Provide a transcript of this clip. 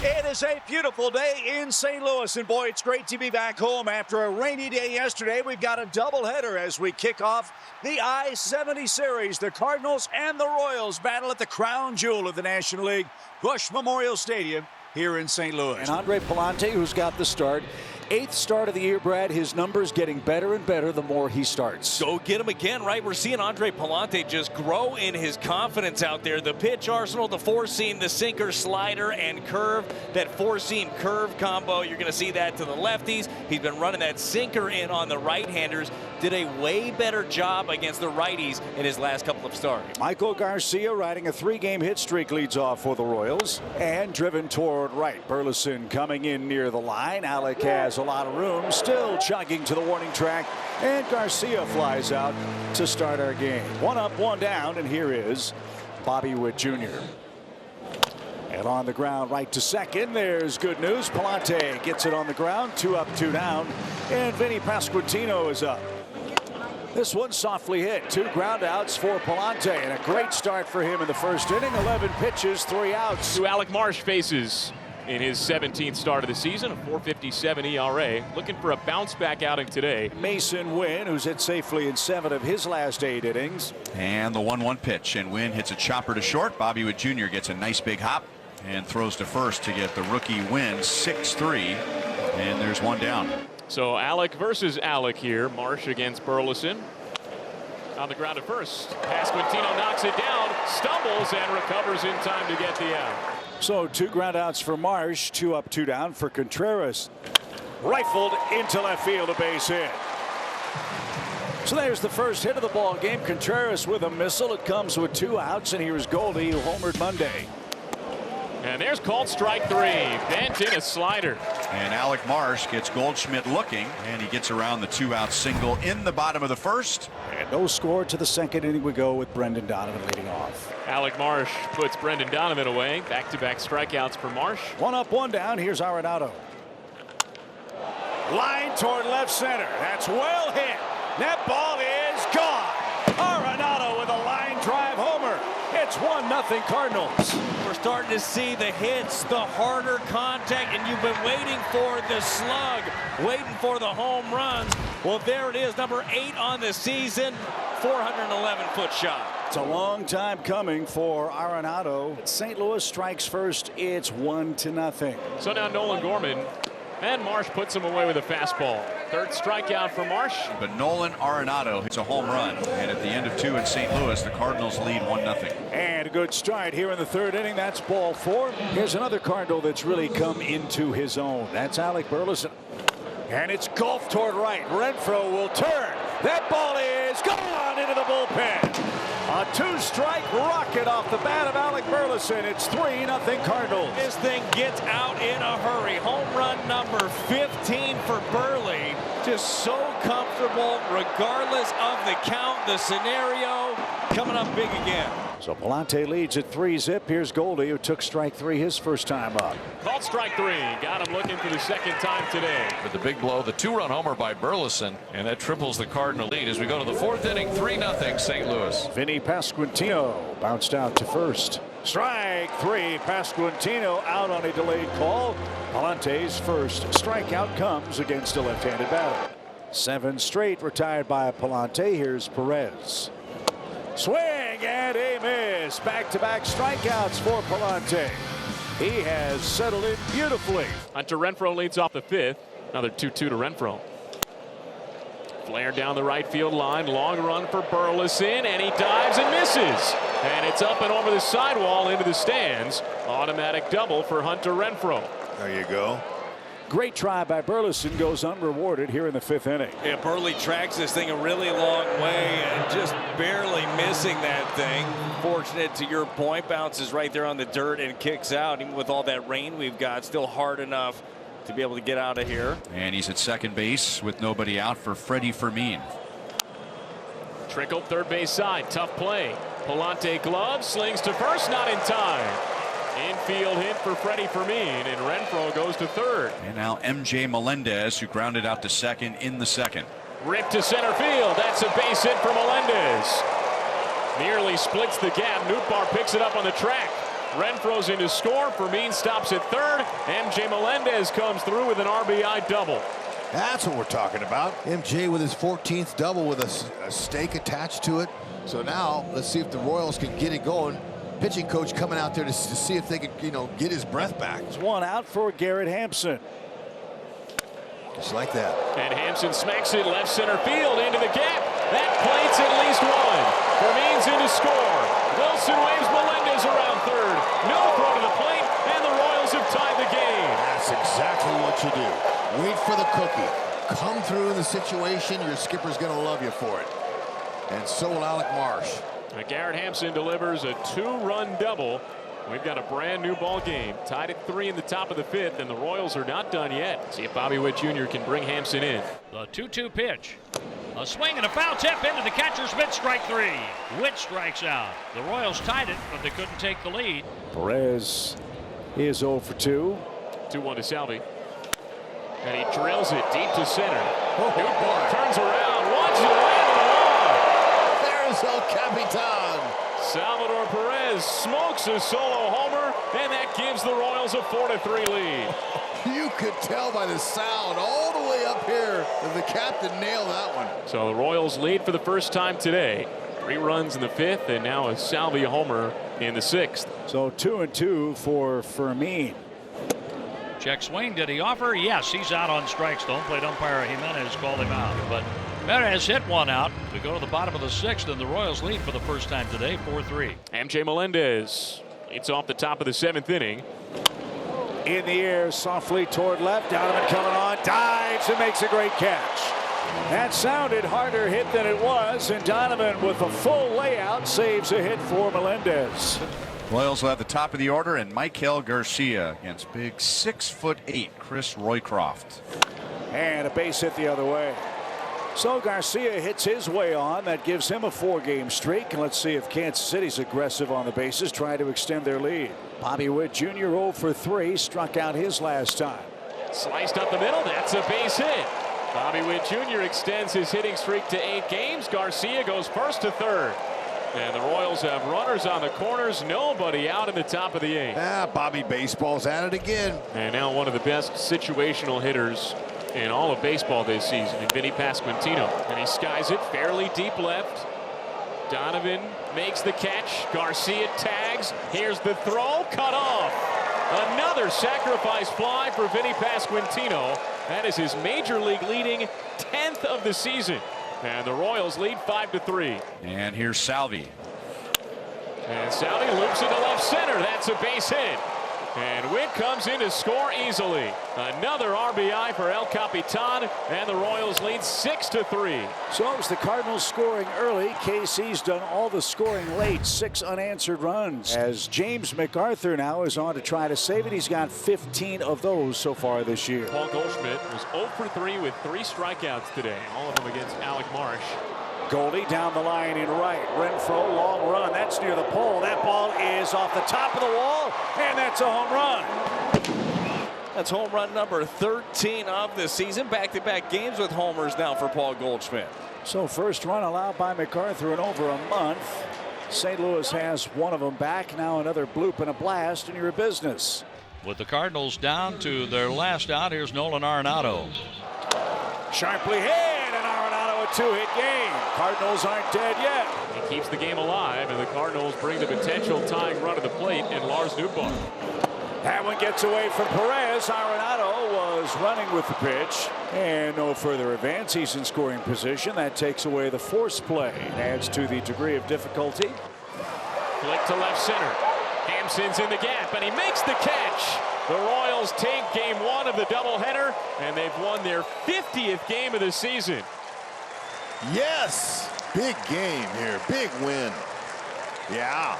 It is a beautiful day in St. Louis, and boy, it's great to be back home after a rainy day yesterday. We've got a doubleheader as we kick off the I-70 series. The Cardinals and the Royals battle at the crown jewel of the National League, Busch Memorial Stadium here in St. Louis. And Andre Palante, who's got the start. 8th start of the year, Brad. His numbers getting better and better the more he starts. Go get him again, right? We're seeing Andre Palante just grow in his confidence out there. The pitch arsenal, the four-seam, the sinker, slider, and curve. That four-seam curve combo, you're going to see that to the lefties. He's been running that sinker in on the right-handers. Did a way better job against the righties in his last couple of starts. Michael Garcia riding a 3-game hit streak leads off for the Royals. And driven toward right. Burleson coming in near the line. Alec has a lot of room, still chugging to the warning track, and Garcia flies out to start our game. 1 up, 1 down, and here is Bobby Witt Jr. And on the ground right to second, there's good news. Palante gets it on the ground. 2 up, 2 down, and Vinny Pasquantino is up. This one softly hit. 2 ground outs for Palante, and a great start for him in the first inning. 11 pitches, 3 outs. Who Alec Marsh faces in his 17th start of the season, a 4.57 ERA, looking for a bounce-back outing today. Mason Wynn, who's hit safely in 7 of his last 8 innings. And the 1-1 pitch, and Wynn hits a chopper to short. Bobby Witt Jr. gets a nice big hop and throws to first to get the rookie Wynn 6-3, and there's 1 down. So Alec versus Alec here. Marsh against Burleson. On the ground at first. Pasquantino knocks it down, stumbles, and recovers in time to get the out. So 2 ground outs for Marsh, 2 up, 2 down for Contreras. Rifled into left field, a base hit. So there's the first hit of the ball game. Contreras with a missile. It comes with 2 outs, and here's Goldie, who homered Monday. And there's called strike 3. Bent in a slider. And Alec Marsh gets Goldschmidt looking, and he gets around the 2-out single in the bottom of the first. And no score to the second inning. We go with Brendan Donovan leading off. Alec Marsh puts Brendan Donovan away. Back-to-back strikeouts for Marsh. 1 up, 1 down. Here's Arenado. Line toward left center. That's well hit. That ball is gone. Arenado with a line drive homer. It's 1-0 Cardinals. We're starting to see the hits, the harder contact, and you've been waiting for the slug, waiting for the home runs. Well, there it is, number 8 on the season, 411-foot shot. It's a long time coming for Arenado. St. Louis strikes first. It's 1-0. So now Nolan Gorman, and Marsh puts him away with a fastball. 3rd strikeout for Marsh. But Nolan Arenado hits a home run, and at the end of 2 in St. Louis, the Cardinals lead 1-0. And a good start here in the 3rd inning. That's ball 4. Here's another Cardinal that's really come into his own. That's Alec Burleson. And it's golf toward right. Renfroe will turn. That ball is gone into the bullpen. A 2-strike rocket off the bat of Alec Burleson. It's 3-0 Cardinals. This thing gets out in a hurry. Home run number 15 for Burley. Just so comfortable regardless of the count, the scenario. Coming up big again. So Palante leads at 3-0. Here's Goldie, who took strike 3 his first time up. Called strike 3. Got him looking for the 2nd time today. With the big blow, the 2-run homer by Burleson, and that triples the Cardinal lead as we go to the 4th inning. 3-0 St. Louis. Vinny Pasquantino bounced out to first. Strike 3. Pasquantino out on a delayed call. Palante's first strikeout comes against a left-handed batter. 7 straight retired by Palante. Here's Perez. Swing and a miss. Back-to-back strikeouts for Palante. He has settled in beautifully. Hunter Renfroe leads off the 5th. Another 2-2 to Renfroe. Flare down the right field line. Long run for Burleson, and he dives and misses. And it's up and over the sidewall into the stands. Automatic double for Hunter Renfroe. There you go. Great try by Burleson goes unrewarded here in the 5th inning. Yeah, Burley tracks this thing a really long way and just barely missing that thing. Fortunate, to your point, bounces right there on the dirt and kicks out. Even with all that rain we've got, still hard enough to be able to get out of here. And he's at second base with nobody out for Freddie Fermin. Trickled 3rd base side. Tough play. Palante glove, slings to first, not in time. Infield hit for Freddie Fermin, and Renfroe goes to 3rd. And now MJ Melendez, who grounded out to second in the 2nd. Ripped to center field. That's a base hit for Melendez. Nearly splits the gap. Nootbaar picks it up on the track. Renfroe's in to score. Fermin stops at third. MJ Melendez comes through with an RBI double. That's what we're talking about. MJ with his 14th double with a stake attached to it. So now let's see if the Royals can get it going. Pitching coach coming out there to see if they can, get his breath back. There's one out for Garrett Hampson. Just like that. And Hampson smacks it left center field into the gap. That plates at least one. Fermin's in to score. Wilson waves Melendez around third. No throw to the plate, and the Royals have tied the game. That's exactly what you do. Wait for the cookie. Come through in the situation. Your skipper's going to love you for it. And so will Alec Marsh. Garrett Hampson delivers a 2-run double. We've got a brand new ball game. Tied at 3 in the top of the 5th, and the Royals are not done yet. See if Bobby Witt Jr. can bring Hampson in. The 2-2 pitch. A swing and a foul tip into the catcher's mitt, strike 3. Witt strikes out. The Royals tied it, but they couldn't take the lead. Perez is 0 for 2. 2-1 to Salvi. And he drills it deep to center. Oh, boy. Turns around, watches it land on the wall. There's El Capitan. Salvador Perez smokes a solo homer, and that gives the Royals a 4-3 lead. You could tell by the sound all the way up here that the captain nailed that one. So the Royals lead for the first time today. 3 runs in the 5th, and now a Salvi homer in the 6th. So 2-2 for Fermin. Check swing. Did he offer? Yes, he's out on strikes. Don't plate umpire Jimenez called him out. But Perez hit one out. We go to the bottom of the 6th, and the Royals lead for the first time today, 4-3. MJ Melendez. It's off the top of the 7th inning. In the air, softly toward left. Donovan coming on, dives and makes a great catch. That sounded harder hit than it was, and Donovan with a full layout saves a hit for Melendez. Royals will have the top of the order, and Michael Garcia against big 6'8" Chris Roycroft. And a base hit the other way. So Garcia hits his way on. That gives him a 4-game streak. And let's see if Kansas City's aggressive on the bases, trying to extend their lead. Bobby Witt Jr. 0 for 3, struck out his last time. Sliced up the middle. That's a base hit. Bobby Witt Jr. extends his hitting streak to 8 games. Garcia goes first to third. And the Royals have runners on the corners. Nobody out in the top of the 8th. Bobby Baseball's at it again. And now one of the best situational hitters in all of baseball this season in Vinny Pasquantino. And he skies it fairly deep left. Donovan makes the catch. Garcia tags. Here's the throw. Cut off. Another sacrifice fly for Vinny Pasquantino. That is his major league leading 10th of the season. And the Royals lead 5-3. And here's Salvi. And Salvi loops into left center. That's a base hit. And Witt comes in to score easily. Another RBI for El Capitan, and the Royals lead 6-3. So as the Cardinals scoring early, KC's done all the scoring late, 6 unanswered runs. As James MacArthur now is on to try to save it. He's got 15 of those so far this year. Paul Goldschmidt was 0 for 3 with 3 strikeouts today, all of them against Alec Marsh. Goldie down the line in right. Renfroe, long run. That's near the pole. That ball is off the top of the wall, and that's a home run. That's home run number 13 of the season. Back-to-back games with homers now for Paul Goldschmidt. So first run allowed by MacArthur in over a month. St. Louis has one of them back. Now another bloop and a blast, and you're a business. With the Cardinals down to their last out, here's Nolan Arenado. Sharply hit, and Arenado a 2-hit game. Cardinals aren't dead yet. He keeps the game alive, and the Cardinals bring the potential tying run to the plate in Lars Nootbaar. That one gets away from Perez. Arenado was running with the pitch, and no further advance. He's in scoring position. That takes away the force play. Adds to the degree of difficulty. Flick to left center. Hampson's in the gap, and he makes the catch. The Royals take game 1 of the doubleheader, and they've won their 50th game of the season. Yes, big game here, big win. Yeah.